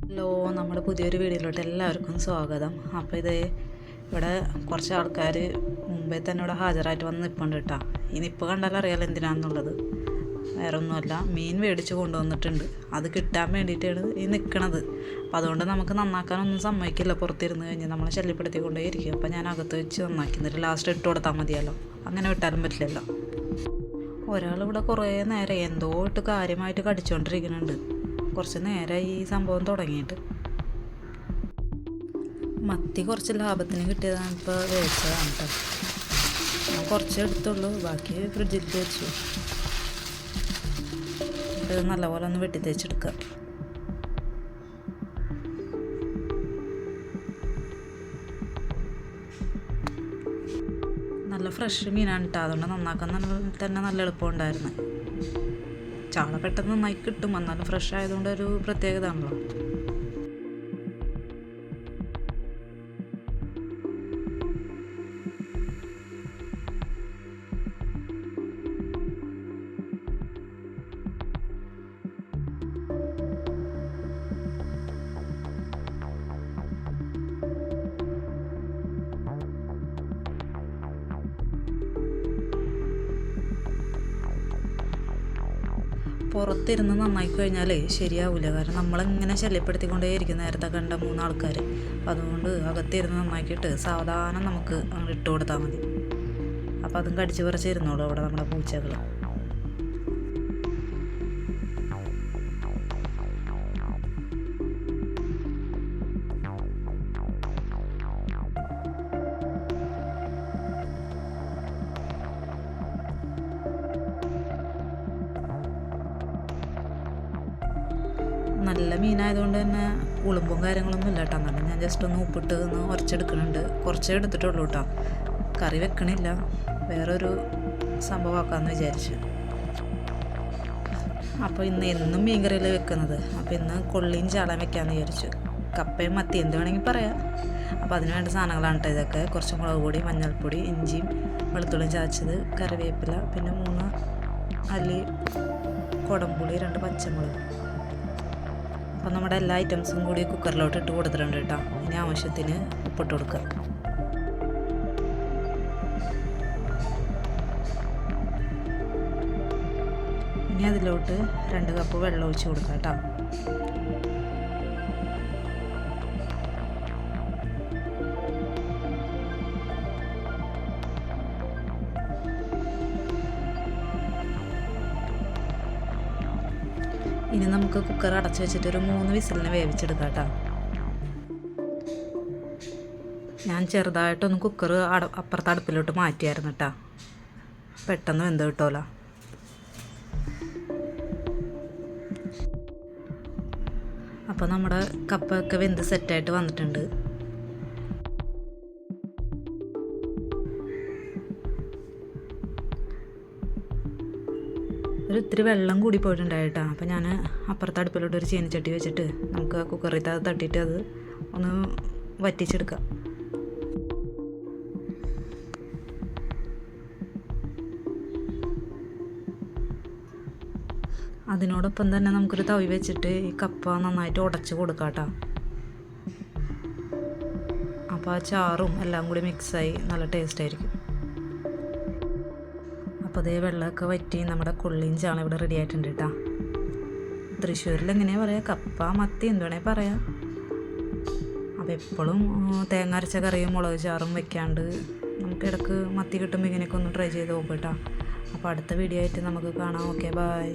Hello, നമ്മുടെ പുതിയൊരു വീഡിയോയിലോട്ട് എല്ലാവർക്കും സ്വാഗതം. അപ്പോൾ ഇവിടെ കുറച്ച് ആൾക്കാർ മുമ്പേ തന്നെ ഇവിടെ ഹാജരായിട്ട് വന്ന് നിൽപ്പുണ്ട് കേട്ടോ. ഈ നിപ്പ് കണ്ടാലും അറിയാലോ എന്തിനാണെന്നുള്ളത്. വേറെ ഒന്നുമല്ല, മീൻ മേടിച്ച് കൊണ്ടുവന്നിട്ടുണ്ട്. അത് കിട്ടാൻ വേണ്ടിയിട്ടാണ് ഈ നിൽക്കണത്. അപ്പോൾ അതുകൊണ്ട് നമുക്ക് നന്നാക്കാനൊന്നും സമ്മതിക്കില്ല. പുറത്തിരുന്ന് കഴിഞ്ഞ് നമ്മളെ ശല്യപ്പെടുത്തിക്കൊണ്ടേ ഇരിക്കും. അപ്പോൾ ഞാൻ അകത്ത് വെച്ച് നന്നാക്കുന്നില്ല. ലാസ്റ്റ് ഇട്ട് കൊടുത്താൽ മതിയല്ലോ. അങ്ങനെ വിട്ടാലും പറ്റില്ലല്ലോ. ഒരാളിവിടെ കുറേ നേരം എന്തോ ഇട്ട് കാര്യമായിട്ട് കടിച്ചുകൊണ്ടിരിക്കുന്നുണ്ട്. കുറച്ച് നേരമായി ഈ സംഭവം തുടങ്ങിയിട്ട്. മത്തി കുറച്ച് ലാഭത്തിന് കിട്ടിയതാണ്, ഇപ്പോൾ വേവിച്ചതാണ് കേട്ടോ. ഞാൻ കുറച്ചേ എടുത്തുള്ളൂ, ബാക്കി ഫ്രിഡ്ജിൽ വെച്ചു. ഇത് നല്ലപോലെ ഒന്ന് വെട്ടി തേച്ചെടുക്കുക. നല്ല ഫ്രഷ് മീനാണ് കേട്ടോ. അതുകൊണ്ട് നന്നാക്കാൻ തന്നെ നല്ല എളുപ്പമുണ്ടായിരുന്നു. ചാള പെട്ടെന്ന് നന്നായി കിട്ടും, എന്നാലും ഫ്രഷ് ആയതുകൊണ്ട് ഒരു പ്രത്യേകത ആണല്ലോ. പുറത്തിരുന്ന് നന്നായി കഴിഞ്ഞാൽ ശരിയാവില്ല. കാരണം നമ്മളിങ്ങനെ ശല്യപ്പെടുത്തിക്കൊണ്ടേയിരിക്കും നേരത്തെ കണ്ട 3 ആൾക്കാർ. അപ്പം അതുകൊണ്ട് അകത്തിരുന്ന് നന്നാക്കിയിട്ട് സാവധാനം നമുക്ക് അങ്ങോട്ട് ഇട്ട് കൊടുത്താൽ മതി. അപ്പോൾ അതും കടിച്ച് പറിച്ചിരുന്നോളൂ അവിടെ നമ്മുടെ പൂച്ചകൾ. നല്ല മീനായതുകൊണ്ട് തന്നെ ഉളുമ്പും കാര്യങ്ങളൊന്നും ഇല്ല കേട്ടോ. എന്നാലും ഞാൻ ജസ്റ്റ് ഒന്ന് ഉപ്പിട്ട് ഒന്ന് ഉരച്ചെടുക്കുന്നുണ്ട്. കുറച്ചേ എടുത്തിട്ടുള്ളൂ കേട്ടോ. കറി വെക്കണില്ല, വേറൊരു സംഭവമാക്കാമെന്ന് വിചാരിച്ചു. അപ്പോൾ ഇന്ന് എന്നും മീൻ കറിയിൽ വെക്കുന്നത്. അപ്പോൾ ഇന്ന് കൊള്ളിയും ചാളയും വെക്കാമെന്ന് വിചാരിച്ചു. കപ്പയും മത്തി എന്ത് വേണമെങ്കിൽ പറയാം. അപ്പോൾ അതിന് വേണ്ട സാധനങ്ങളാണ് കേട്ടോ ഇതൊക്കെ. കുറച്ച് മുളക് പൊടി, മഞ്ഞൾപ്പൊടി, ഇഞ്ചിയും വെളുത്തുള്ളിയും ചതച്ചത്, കറിവേപ്പില, പിന്നെ 3 അല്ലി കുടംപുളി, 2 പച്ചമുളക്. അപ്പോൾ നമ്മുടെ എല്ലാ ഐറ്റംസും കൂടി കുക്കറിലോട്ട് ഇട്ട് കൊടുത്തിട്ടുണ്ട് കേട്ടോ. ഇനി ആവശ്യത്തിന് ഉപ്പിട്ട് കൊടുക്കുക. ഇനി അതിലോട്ട് 2 കപ്പ് വെള്ളം ഒഴിച്ച് കൊടുക്കുക കേട്ടോ. ഇനി നമുക്ക് കുക്കർ അടച്ച് വെച്ചിട്ട് ഒരു 3 വിസിലിന് വേവിച്ചെടുക്കാം കേട്ടോ. ഞാൻ ചെറുതായിട്ടൊന്ന് കുക്കർ അപ്പുറത്തെ അടുപ്പിലോട്ട് മാറ്റിയായിരുന്നു കേട്ടോ. പെട്ടെന്ന് വെന്ത് കിട്ടുമല്ലോ. അപ്പോൾ നമ്മുടെ കപ്പൊക്കെ വെന്ത് സെറ്റായിട്ട് വന്നിട്ടുണ്ട്. ഇത്തിരി വെള്ളം കൂടി പോയിട്ടുണ്ടായിട്ടാ. അപ്പോൾ ഞാൻ അപ്പുറത്തെ അടുപ്പിലോട്ട് ഒരു ചീനച്ചട്ടി വെച്ചിട്ട് നമുക്ക് കുക്കറിൽ തട്ടിയിട്ട് അത് ഒന്ന് വറ്റിച്ചെടുക്കാം. അതിനോടൊപ്പം തന്നെ നമുക്കൊരു തവി വെച്ചിട്ട് ഈ കപ്പ നന്നായിട്ട് ഉടച്ച് കൊടുക്കാം കേട്ടോ. അപ്പോൾ ആ ചാറും എല്ലാം കൂടി മിക്സായി നല്ല ടേസ്റ്റ് ആയിരിക്കും. അപ്പോൾ അതേ വെള്ളമൊക്കെ വറ്റി നമ്മുടെ കൊള്ളിയും ചാള ഇവിടെ റെഡി ആയിട്ടുണ്ട് കേട്ടോ. തൃശ്ശൂരിൽ എങ്ങനെയാണ് പറയുക, കപ്പ മത്തി എന്ത് വേണേൽ പറയാം. അപ്പോൾ എപ്പോഴും തേങ്ങ അരച്ച കറിയും മുളക് ചാറും വെക്കാണ്ട് നമുക്ക് ഇടയ്ക്ക് മത്തി കിട്ടുമ്പോൾ ഇങ്ങനെയൊക്കെ ഒന്ന് ട്രൈ ചെയ്ത് നോക്കാം കേട്ടോ. അപ്പോൾ അടുത്ത വീഡിയോ ആയിട്ട് നമുക്ക് കാണാം. Okay, by.